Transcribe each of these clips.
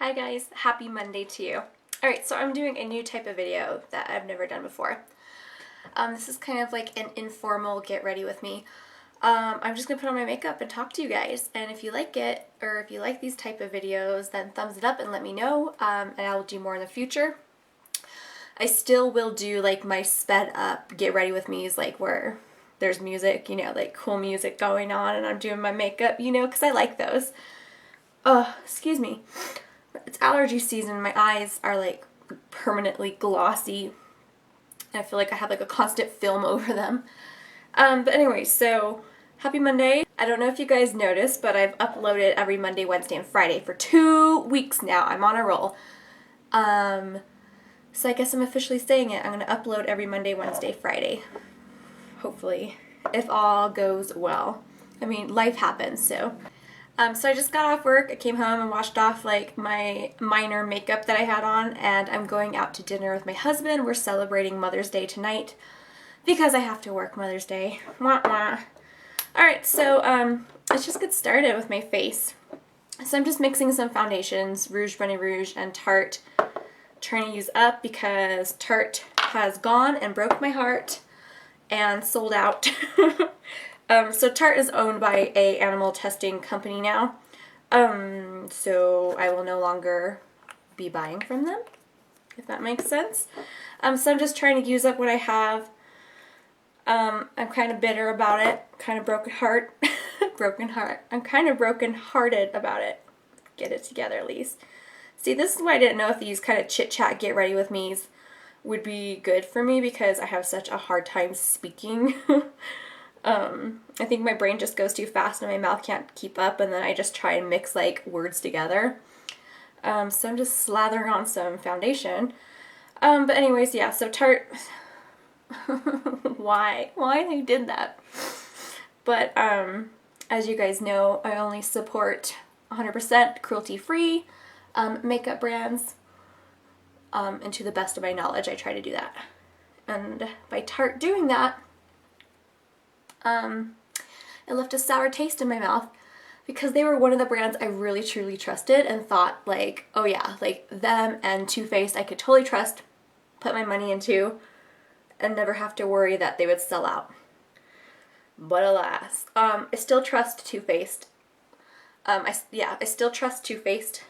Hi guys, happy Monday to you. Alright, so I'm doing a new type of video that I've never done before. This is kind of like an informal get ready with me. I'm just going to put on my makeup and talk to you guys, and if you like it, or if you like these type of videos, then thumbs it up and let me know, and I will do more in the future. I still will do like my sped up get ready with me's, like where there's music, you know, like cool music going on and I'm doing my makeup, you know, because I like those. Excuse me. It's allergy season. My eyes are like permanently glossy. I feel like I have like a constant film over them. But anyway, so happy Monday. I don't know if you guys noticed, but I've uploaded every Monday, Wednesday, and Friday for 2 weeks now. I'm on a roll. So I guess I'm officially saying it. I'm going to upload every Monday, Wednesday, Friday. Hopefully, if all goes well. I mean, life happens, so. So I just got off work, I came home and washed off like my minor makeup that I had on, and I'm going out to dinner with my husband. We're celebrating Mother's Day tonight because I have to work Mother's Day. Wah wah. Alright, so let's just get started with my face. So I'm just mixing some foundations, Rouge Bunny Rouge and Tarte. Trying to use up because Tarte has gone and broke my heart and sold out. So Tarte is owned by a animal testing company now, so I will no longer be buying from them, if that makes sense. So I'm just trying to use up what I have. I'm kind of bitter about it, kind of broken heart, I'm kind of broken-hearted about it. Get it together, at least. See, this is why I didn't know if these kind of chit-chat get ready with me's would be good for me, because I have such a hard time speaking. I think my brain just goes too fast and my mouth can't keep up, and then I just try and mix like words together. So I'm just slathering on some foundation. But anyways, yeah, so Tarte, why they did that? But as you guys know, I only support 100% cruelty-free makeup brands, and to the best of my knowledge, I try to do that. And by Tarte doing that, it left a sour taste in my mouth, because they were one of the brands I really truly trusted and thought like, oh yeah, like them and Too Faced I could totally trust, put my money into, and never have to worry that they would sell out. But alas, I still trust Too Faced. I still trust Too Faced.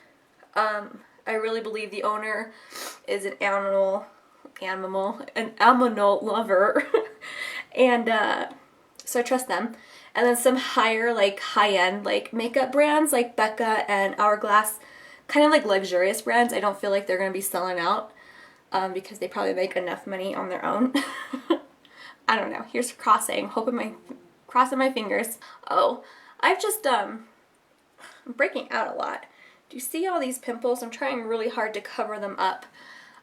I really believe the owner is an animal lover, and so I trust them. And then some higher, like high-end like makeup brands like Becca and Hourglass, kind of like luxurious brands, I don't feel like they're going to be selling out, because they probably make enough money on their own. I don't know. Here's crossing my fingers. Oh, I've just I'm breaking out a lot. Do you see all these pimples? I'm trying really hard to cover them up.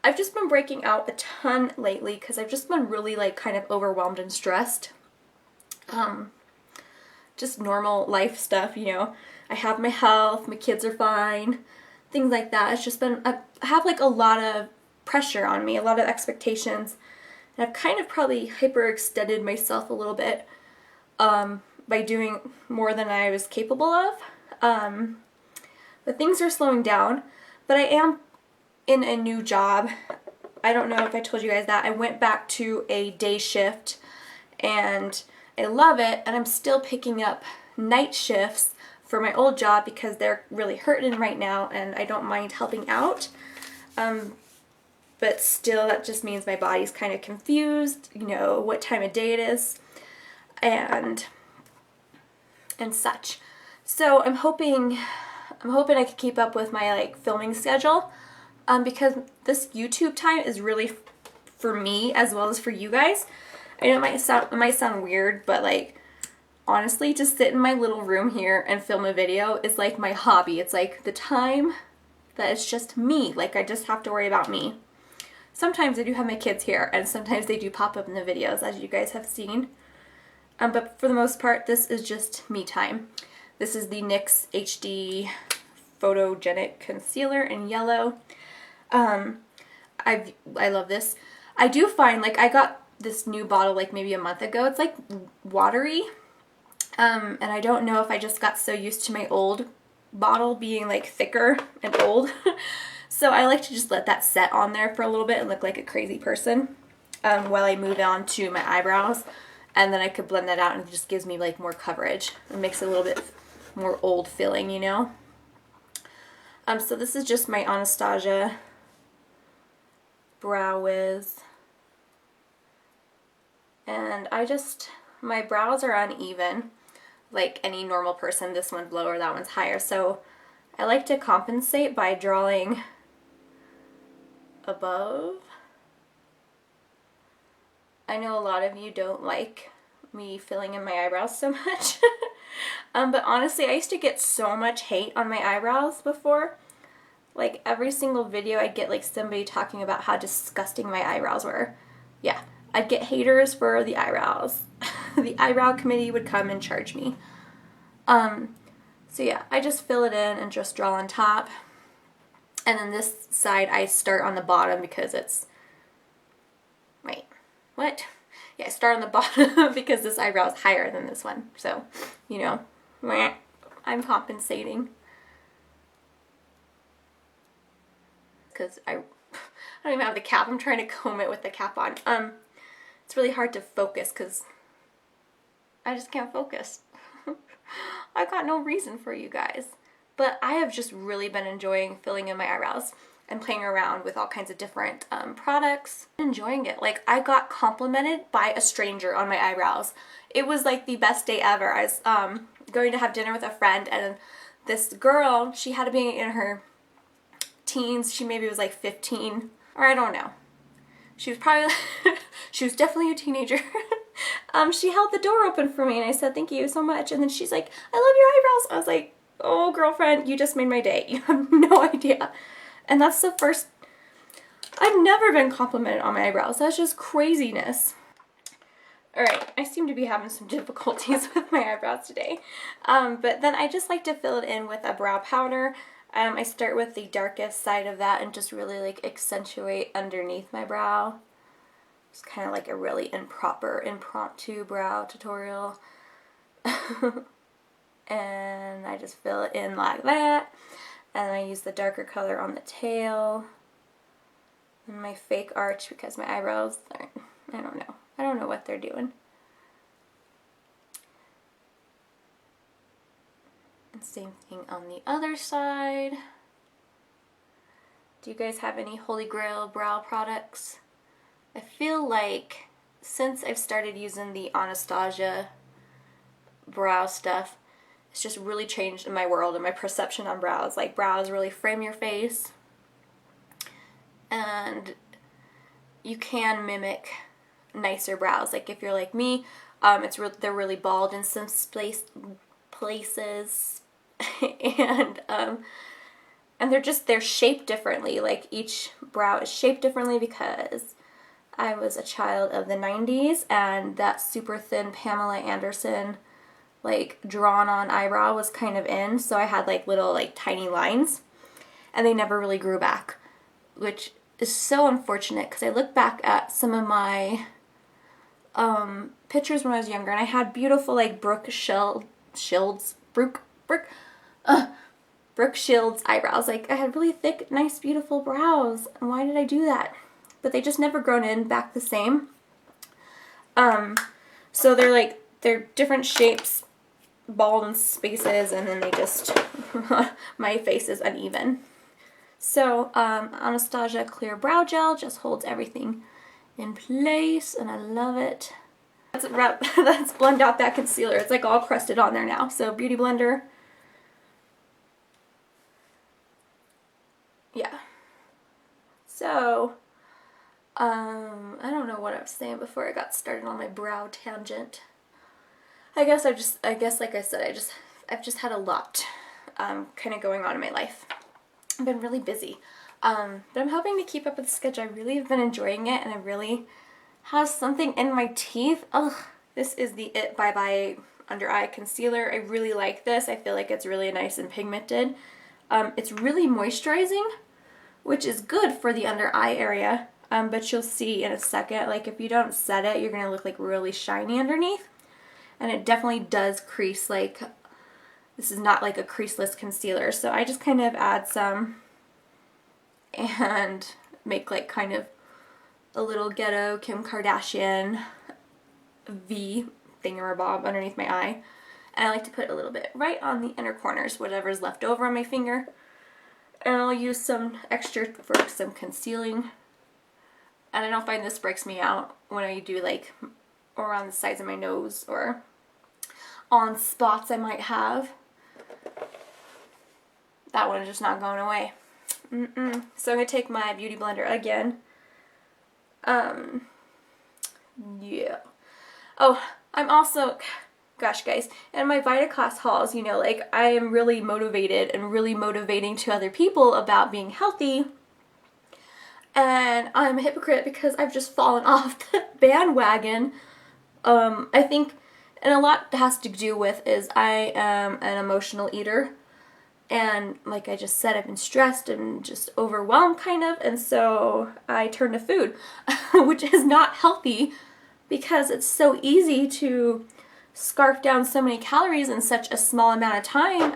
I've just been breaking out a ton lately because I've just been really like kind of overwhelmed and stressed. Just normal life stuff, you know. I have my health, my kids are fine, things like that. It's just been, I have like a lot of pressure on me, a lot of expectations, and I've kind of probably hyperextended myself a little bit by doing more than I was capable of. But things are slowing down, but I am in a new job. I don't know if I told you guys that. I went back to a day shift, and I love it, and I'm still picking up night shifts for my old job because they're really hurting right now, and I don't mind helping out. But still, that just means my body's kind of confused, you know, what time of day it is, and such. So I'm hoping I could keep up with my like filming schedule, because this YouTube time is really for me as well as for you guys. I know it might sound weird, but like honestly, to sit in my little room here and film a video is like my hobby. It's like the time that it's just me. Like I just have to worry about me. Sometimes I do have my kids here, and sometimes they do pop up in the videos, as you guys have seen. But for the most part, this is just me time. This is the NYX HD Photogenic Concealer in yellow. I love this. I do find, like, I got this new bottle like maybe a month ago. It's like watery, and I don't know if I just got so used to my old bottle being like thicker and old. So I like to just let that set on there for a little bit and look like a crazy person while I move on to my eyebrows. And then I could blend that out and it just gives me like more coverage. It makes it a little bit more old feeling, you know? So this is just my Anastasia Brow Wiz. And my brows are uneven. Like any normal person, this one's lower, that one's higher. So I like to compensate by drawing above. I know a lot of you don't like me filling in my eyebrows so much. But honestly, I used to get so much hate on my eyebrows before. Like every single video I'd get like somebody talking about how disgusting my eyebrows were. Yeah, I'd get haters for the eyebrows. The eyebrow committee would come and charge me. So yeah, I just fill it in and just draw on top. And then this side I start on the bottom because it's, wait, what? Yeah, I start on the bottom because this eyebrow is higher than this one. So, you know, I'm compensating. Because I don't even have the cap. I'm trying to comb it with the cap on. It's really hard to focus because I just can't focus. I got no reason for you guys. But I have just really been enjoying filling in my eyebrows and playing around with all kinds of different products. Enjoying it. Like, I got complimented by a stranger on my eyebrows. It was like the best day ever. I was going to have dinner with a friend, and this girl, she had to be in her teens. She maybe was like 15, or I don't know. She was probably, she was definitely a teenager. She held the door open for me and I said, thank you so much. And then she's like, I love your eyebrows. I was like, oh girlfriend, you just made my day. You have no idea. And that's the first, I've never been complimented on my eyebrows. That's just craziness. Alright, I seem to be having some difficulties with my eyebrows today. But then I just like to fill it in with a brow powder. I start with the darkest side of that and just really like accentuate underneath my brow. It's kind of like a really impromptu brow tutorial. And I just fill it in like that. And then I use the darker color on the tail. And my fake arch because my eyebrows are, I don't know. I don't know what they're doing. And same thing on the other side. Do you guys have any Holy Grail brow products? I feel like since I've started using the Anastasia brow stuff, it's just really changed in my world and my perception on brows. Like, brows really frame your face, and you can mimic nicer brows. Like if you're like me, they're really bald in some places, and they're shaped differently. Like each brow is shaped differently because I was a child of the 90s, and that super thin Pamela Anderson like drawn on eyebrow was kind of in, so I had like little like tiny lines, and they never really grew back, which is so unfortunate because I look back at some of my pictures when I was younger, and I had beautiful like Brooke Shields eyebrows. Like I had really thick, nice, beautiful brows. And why did I do that? But they just never grown in back the same. So they're different shapes, bald in spaces, and then they just my face is uneven. So Anastasia Clear Brow Gel just holds everything in place, and I love it. Let's blend out that concealer. It's like all crusted on there now. So Beauty Blender. Yeah. So I don't know what I was saying before I got started on my brow tangent. I guess like I said, I've just had a lot kind of going on in my life. I've been really busy. But I'm hoping to keep up with the schedule. I really have been enjoying it, and I really have something in my teeth. Ugh, this is the It Bye Bye Under Eye Concealer. I really like this. I feel like it's really nice and pigmented. It's really moisturizing, which is good for the under eye area. But you'll see in a second, like if you don't set it, you're going to look like really shiny underneath. And it definitely does crease like this is not like a creaseless concealer, so I just kind of add some and make like kind of a little ghetto Kim Kardashian V thingamabob underneath my eye. And I like to put a little bit right on the inner corners, whatever's left over on my finger. And I'll use some extra for some concealing. And I don't find this breaks me out when I do like around the sides of my nose or on spots I might have. That one is just not going away. So I'm going to take my Beauty Blender again. Yeah. Oh, I'm also, gosh guys, in my VitaClass hauls, you know, like I am really motivated and really motivating to other people about being healthy. And I'm a hypocrite because I've just fallen off the bandwagon. I think, and a lot has to do with is I am an emotional eater. And like I just said, I've been stressed and just overwhelmed kind of. And so I turn to food, which is not healthy because it's so easy to scarf down so many calories in such a small amount of time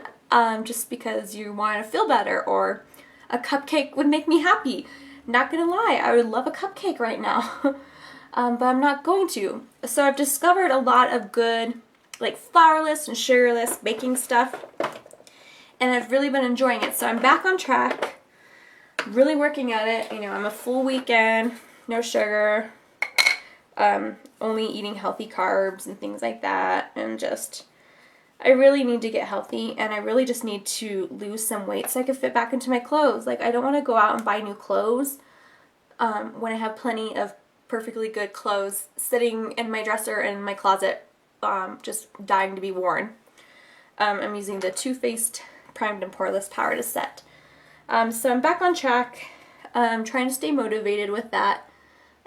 just because you want to feel better, or a cupcake would make me happy. Not gonna lie, I would love a cupcake right now, but I'm not going to. So I've discovered a lot of good like flourless and sugarless baking stuff, and I've really been enjoying it. So I'm back on track, really working at it. You know, I'm a full weekend, no sugar, only eating healthy carbs and things like that, and just, I really need to get healthy, and I really just need to lose some weight so I can fit back into my clothes. Like, I don't want to go out and buy new clothes when I have plenty of perfectly good clothes sitting in my dresser and in my closet, just dying to be worn. I'm using the Too Faced Primed and Poreless Power to Set. So I'm back on track. I'm trying to stay motivated with that.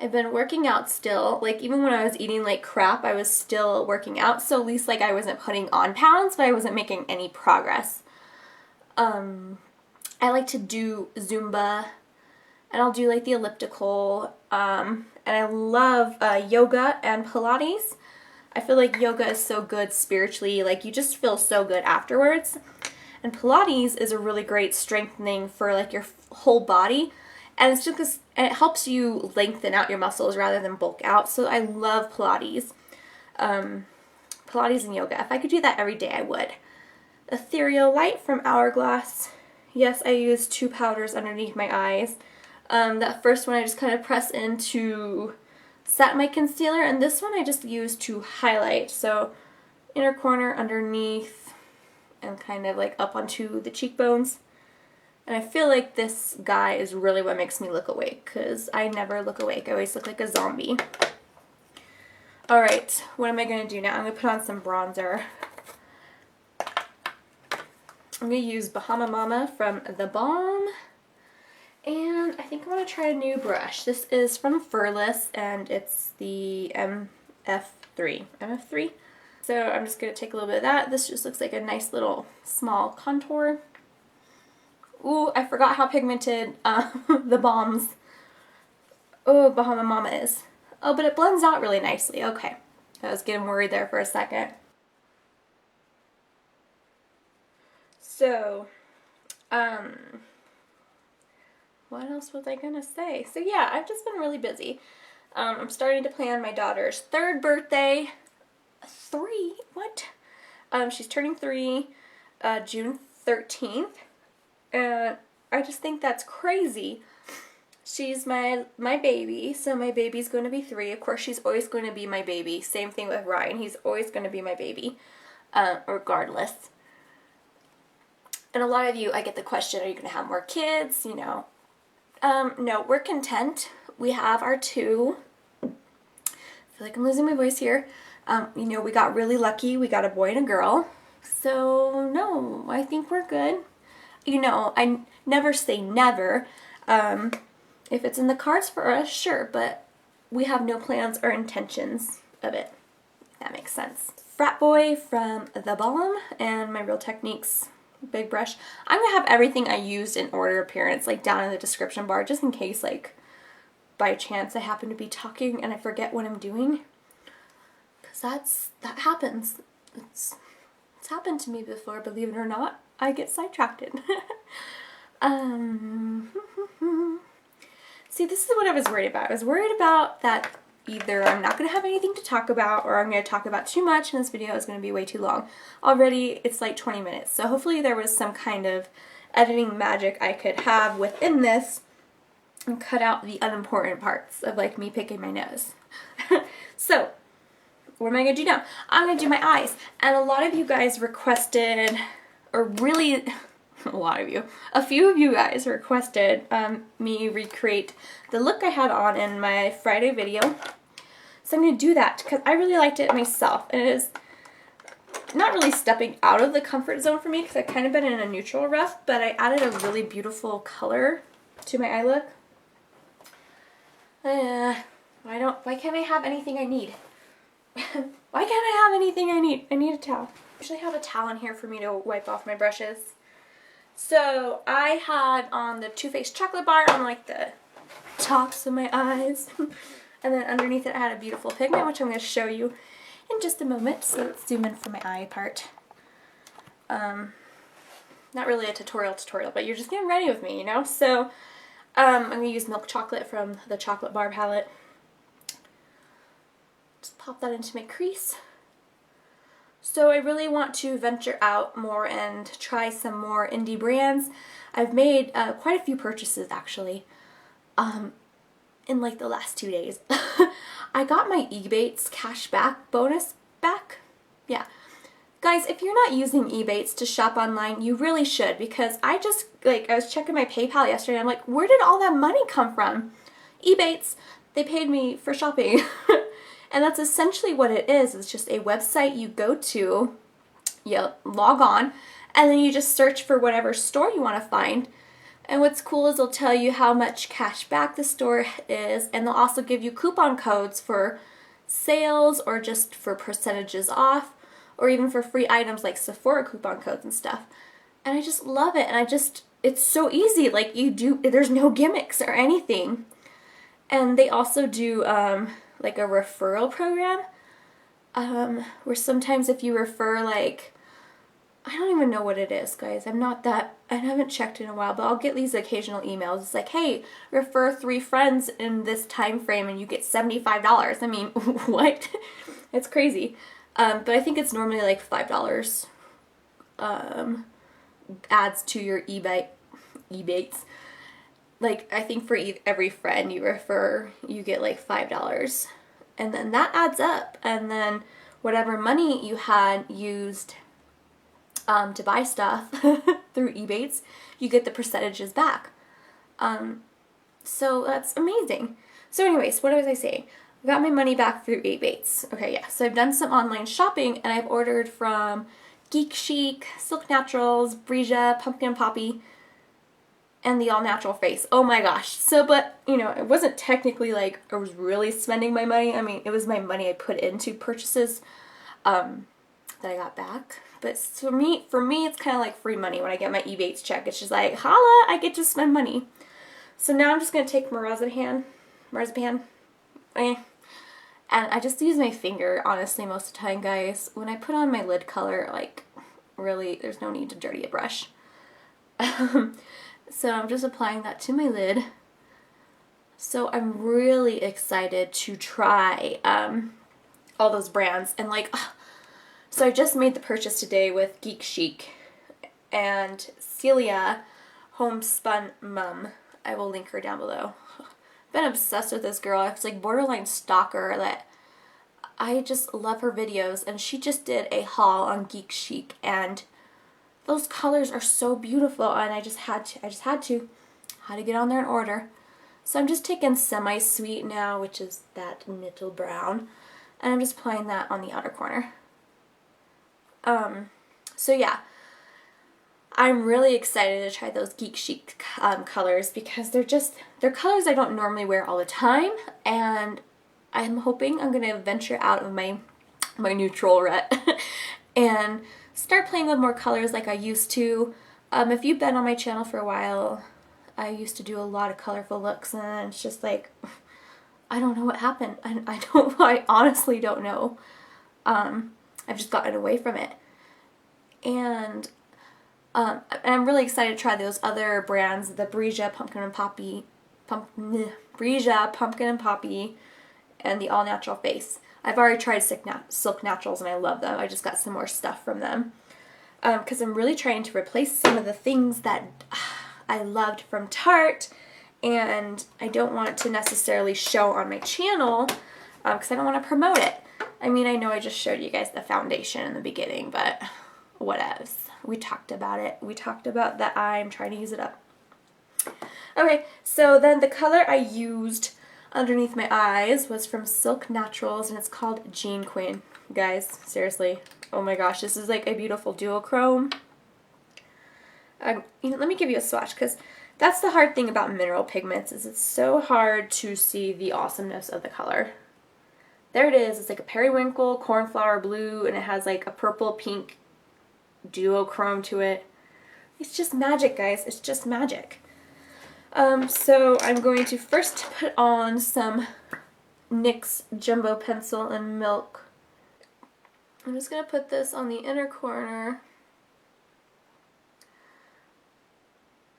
I've been working out still. Like, even when I was eating like crap, I was still working out. So at least like I wasn't putting on pounds, but I wasn't making any progress. I like to do Zumba, and I'll do like the elliptical. And I love yoga and Pilates. I feel like yoga is so good spiritually. Like, you just feel so good afterwards. And Pilates is a really great strengthening for like your whole body. And it's just this, and it helps you lengthen out your muscles rather than bulk out. So I love Pilates. Pilates and yoga. If I could do that every day, I would. Ethereal Light from Hourglass. Yes, I use 2 powders underneath my eyes. That first one I just kind of press in to set my concealer, and this one I just use to highlight. So inner corner, underneath, and kind of like up onto the cheekbones. And I feel like this guy is really what makes me look awake, because I never look awake. I always look like a zombie. Alright, what am I going to do now? I'm going to put on some bronzer. I'm going to use Bahama Mama from TheBalm. And I think I want to try a new brush. This is from Furless, and it's the MF3. MF3? So I'm just going to take a little bit of that. This just looks like a nice little small contour. Ooh, I forgot how pigmented the Balm's Bahama Mama is. Oh, but it blends out really nicely. Okay. I was getting worried there for a second. So, what else was I gonna say? So yeah, I've just been really busy. I'm starting to plan my daughter's 3rd birthday. 3? What? She's turning 3 June 13th. And I just think that's crazy. She's my baby, so my baby's going to be 3. Of course, she's always going to be my baby. Same thing with Ryan. He's always going to be my baby, regardless. And a lot of you, I get the question, are you going to have more kids? You know, no, we're content. We have our 2. I feel like I'm losing my voice here. You know, we got really lucky. We got a boy and a girl. So, no, I think we're good. You know, I never say never. If it's in the cards for us, sure, but we have no plans or intentions of it, if that makes sense. Fratboy from TheBubbleGumPrincess and my Real Techniques big brush. I'm going to have everything I used in order appearance, like, down in the description bar, just in case, like, by chance I happen to be talking and I forget what I'm doing. Because that happens. It's happened to me before, believe it or not. I get sidetracked. See, this is what I was worried about. I was worried about that either I'm not going to have anything to talk about or I'm going to talk about too much and this video is going to be way too long. Already it's like 20 minutes, so hopefully there was some kind of editing magic I could have within this and cut out the unimportant parts of like me picking my nose. So, what am I going to do now? I'm going to do my eyes. And a lot of you guys requested, or really a few of you guys requested me recreate the look I had on in my Friday video. So I'm going to do that because I really liked it myself. And it is not really stepping out of the comfort zone for me because I've kind of been in a neutral rough, but I added a really beautiful color to my eye look. Why can't I have anything I need? Why can't I have anything I need? I need a towel. I usually have a towel in here for me to wipe off my brushes. So I had on the Too Faced chocolate bar on like the tops of my eyes. And then underneath it I had a beautiful pigment, which I'm going to show you in just a moment. So let's zoom in for my eye part. Not really a tutorial, but you're just getting ready with me, you know? So I'm going to use milk chocolate from the chocolate bar palette. Just pop that into my crease. So I really want to venture out more and try some more indie brands. I've made quite a few purchases actually in like the last 2 days. I got my Ebates cashback bonus back. Yeah. Guys, if you're not using Ebates to shop online, you really should, because I was checking my PayPal yesterday and I'm like, where did all that money come from? Ebates, they paid me for shopping. And that's essentially what it is. It's just a website you go to, you log on, and then you just search for whatever store you want to find. And what's cool is they'll tell you how much cash back the store is, and they'll also give you coupon codes for sales or just for percentages off, or even for free items like Sephora coupon codes and stuff. And I just love it, and it's so easy. Like there's no gimmicks or anything. And they also do like a referral program, where sometimes if you refer, like, I don't even know what it is, guys. I haven't checked in a while, but I'll get these occasional emails. It's like, hey, refer 3 friends in this time frame and you get $75. I mean, what? It's crazy. But I think it's normally like $5 adds to your Ebates. Like, I think for every friend you refer, you get like $5. And then that adds up. And then whatever money you had used to buy stuff through Ebates, you get the percentages back. So that's amazing. So anyways, what was I saying? I got my money back through Ebates. Okay, yeah. So I've done some online shopping and I've ordered from Geek, Silk Naturals, Breesia, Pumpkin Poppy, and the All Natural Face. Oh my gosh. So, but, you know, it wasn't technically like I was really spending my money. I mean, it was my money I put into purchases that I got back. But for me, it's kind of like free money when I get my Ebates check. It's just like, holla, I get to spend money. So now I'm just going to take marzipan, and I just use my finger, honestly, most of the time, guys. When I put on my lid color, like, really, there's no need to dirty a brush. So I'm just applying that to my lid. So I'm really excited to try all those brands. And like, so I just made the purchase today with Geek and Celia Homespun Mum. I will link her down below. Been obsessed with this girl. I was like borderline stalker. That I just love her videos, and she just did a haul on Geek and those colors are so beautiful, and I just had to get on there and order. So I'm just taking Semi-Sweet now, which is that Nittle Brown, and I'm just applying that on the outer corner. So yeah, I'm really excited to try those Geek colors because they're colors I don't normally wear all the time, and I'm hoping I'm gonna venture out of my neutral rut and start playing with more colors like I used to. If you've been on my channel for a while, I used to do a lot of colorful looks, and it's just like, I don't know what happened. I honestly don't know. I've just gotten away from it. And I'm really excited to try those other brands, the Brija Pumpkin and Poppy, Brija Pumpkin and Poppy, and the All Natural Face. I've already tried Silk Naturals and I love them. I just got some more stuff from them. Because I'm really trying to replace some of the things that I loved from Tarte, and I don't want it to necessarily show on my channel because I don't want to promote it. I mean, I know I just showed you guys the foundation in the beginning, but what else? We talked about it. We talked about that I'm trying to use it up. Okay, so then the color I used underneath my eyes was from Silk Naturals, and it's called Jean Queen. Guys, seriously, oh my gosh, this is like a beautiful duochrome. You know, let me give you a swatch, because that's the hard thing about mineral pigments, is it's so hard to see the awesomeness of the color. There it is. It's like a periwinkle, cornflower blue, and it has like a purple pink duochrome to it. It's just magic, guys. It's just magic. So I'm going to first put on some NYX Jumbo Pencil in Milk. I'm just going to put this on the inner corner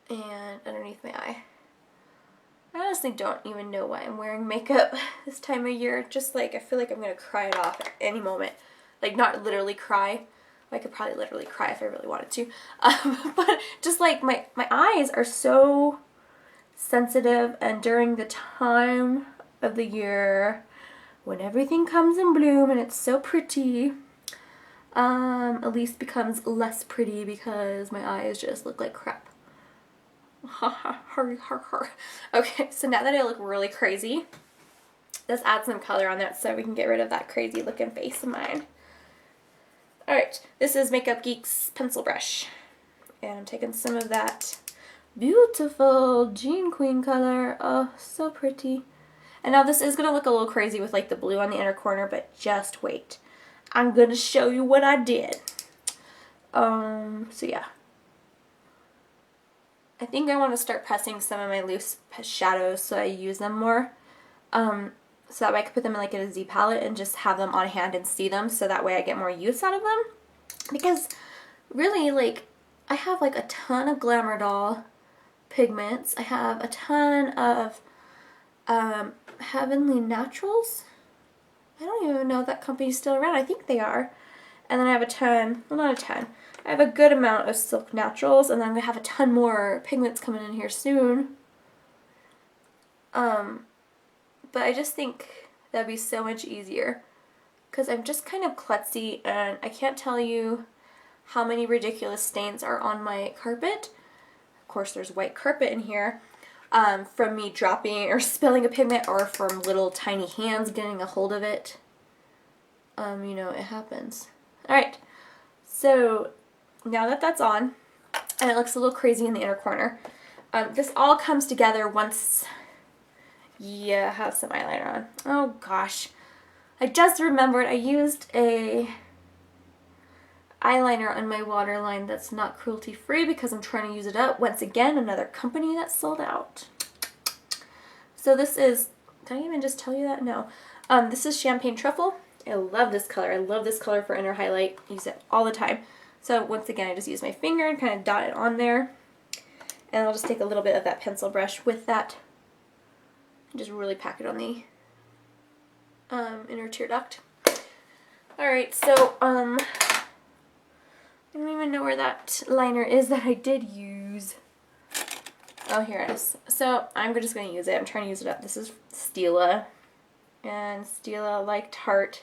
and underneath my eye. I honestly don't even know why I'm wearing makeup this time of year. Just like, I feel like I'm going to cry it off at any moment. Like, not literally cry. I could probably literally cry if I really wanted to. But just like my eyes are so sensitive, and during the time of the year when everything comes in bloom and it's so pretty, Elise becomes less pretty because my eyes just look like crap. Okay, so now that I look really crazy, let's add some color on that so we can get rid of that crazy looking face of mine. Alright, this is Makeup Geek's pencil brush, and I'm taking some of that beautiful Jean Queen color. Oh, so pretty. And now this is going to look a little crazy with like the blue on the inner corner, but just wait. I'm going to show you what I did. So yeah. I think I want to start pressing some of my loose shadows so I use them more. So that way I can put them in like in a Z palette and just have them on hand and see them, so that way I get more use out of them. Because really, like, I have like a ton of Glamour Doll pigments. I have a ton of Heavenly Naturals. I don't even know if that company's still around. I think they are. And then I have a ton, well, not a ton. I have a good amount of Silk Naturals, and then I'm going to have a ton more pigments coming in here soon. But I just think that'd be so much easier, because I'm just kind of klutzy, and I can't tell you how many ridiculous stains are on my carpet. Of course, there's white carpet in here, from me dropping or spilling a pigment, or from little tiny hands getting a hold of it. You know, it happens. Alright, so now that that's on, and it looks a little crazy in the inner corner, this all comes together once you have some eyeliner on. Oh gosh, I just remembered I used a eyeliner on my waterline that's not cruelty free because I'm trying to use it up. Once again, another company that sold out. So this is, did I even just tell you that? No. This is Champagne Truffle. I love this color. I love this color for inner highlight. I use it all the time. So once again, I just use my finger and kind of dot it on there. And I'll just take a little bit of that pencil brush with that. Just really pack it on the inner tear duct. Alright, so I don't even know where that liner is that I did use. Oh, here it is. So I'm just going to use it. I'm trying to use it up. This is Stila. And Stila, like Tarte,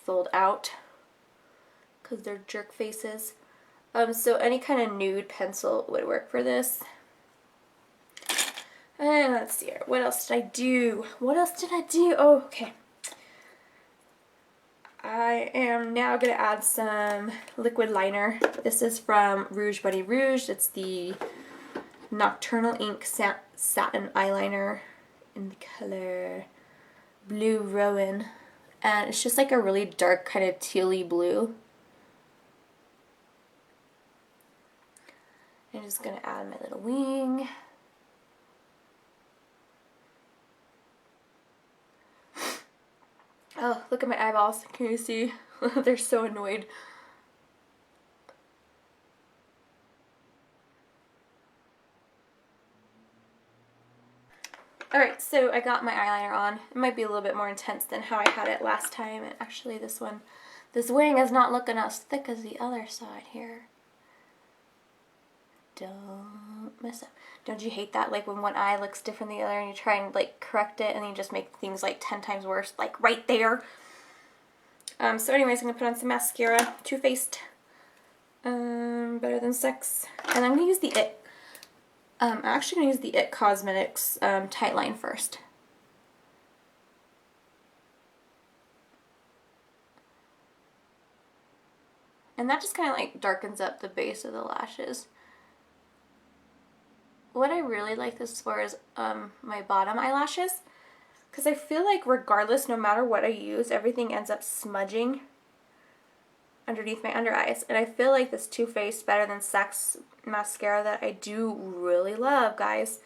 sold out because they're jerk faces. So any kind of nude pencil would work for this. And let's see here. What else did I do? What else did I do? Oh, okay. I am now going to add some liquid liner. This is from Rouge Bunny Rouge. It's the Nocturnal Ink Satin Eyeliner in the color Blue Rowan. And it's just like a really dark kind of tealy blue. I'm just going to add my little wing. Oh, look at my eyeballs. Can you see? They're so annoyed. Alright, so I got my eyeliner on. It might be a little bit more intense than how I had it last time. And actually this wing is not looking as thick as the other side here. Don't mess up. Don't you hate that? Like when one eye looks different than the other and you try and like correct it and then you just make things like 10 times worse, like right there. So anyways, I'm going to put on some mascara, Too Faced, Better Than Sex, and I'm going to use the It. I'm actually going to use the It Cosmetics Tight Line first. And that just kind of like darkens up the base of the lashes. What I really like this for is my bottom eyelashes. Because I feel like regardless, no matter what I use, everything ends up smudging underneath my under eyes. And I feel like this Too Faced Better Than Sex mascara that I do really love, guys.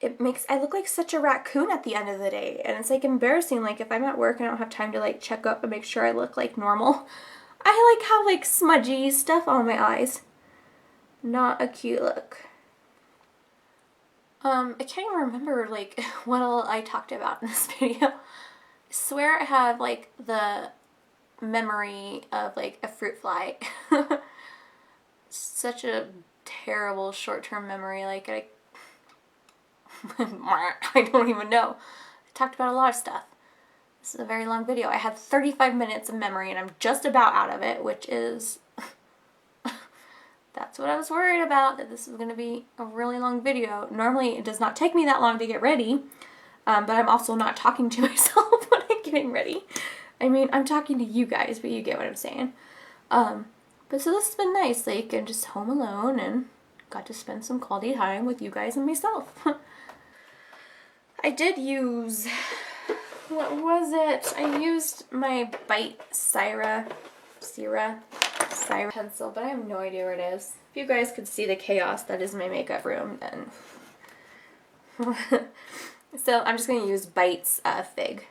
It makes, I look like such a raccoon at the end of the day. And it's like embarrassing, like if I'm at work and I don't have time to like check up and make sure I look like normal. I like have like smudgy stuff on my eyes. Not a cute look. I can't even remember like what all I talked about in this video. I swear I have like the memory of like a fruit fly. Such a terrible short-term memory. Like I don't even know. I talked about a lot of stuff. This is a very long video. I had 35 minutes of memory and I'm just about out of it, which is that's what I was worried about, that this was going to be a really long video. Normally it does not take me that long to get ready, but I'm also not talking to myself when I'm getting ready. I mean, I'm talking to you guys, but you get what I'm saying. But so this has been nice, like I'm just home alone and got to spend some quality time with you guys and myself. I did use, what was it? I used my Bite Syrah pencil, but I have no idea where it is. If you guys could see the chaos that is my makeup room, then so I'm just going to use Bite's Fig.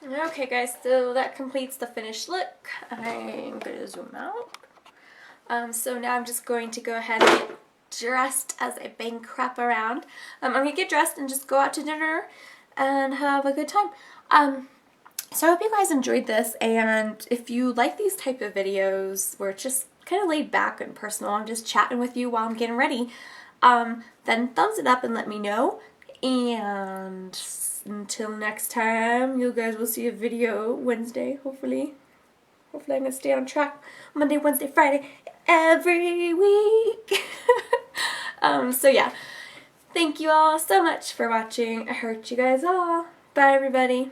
Okay guys, so that completes the finished look. I'm going to zoom out. So now I'm just going to go ahead and get dressed as I bang crap around. I'm going to get dressed and just go out to dinner and have a good time. So I hope you guys enjoyed this, and if you like these type of videos where it's just kind of laid back and personal, I'm just chatting with you while I'm getting ready, then thumbs it up and let me know. And until next time, you guys will see a video Wednesday, hopefully. Hopefully I'm going to stay on track Monday, Wednesday, Friday, every week. So yeah, thank you all so much for watching. I heard you guys all. Bye everybody.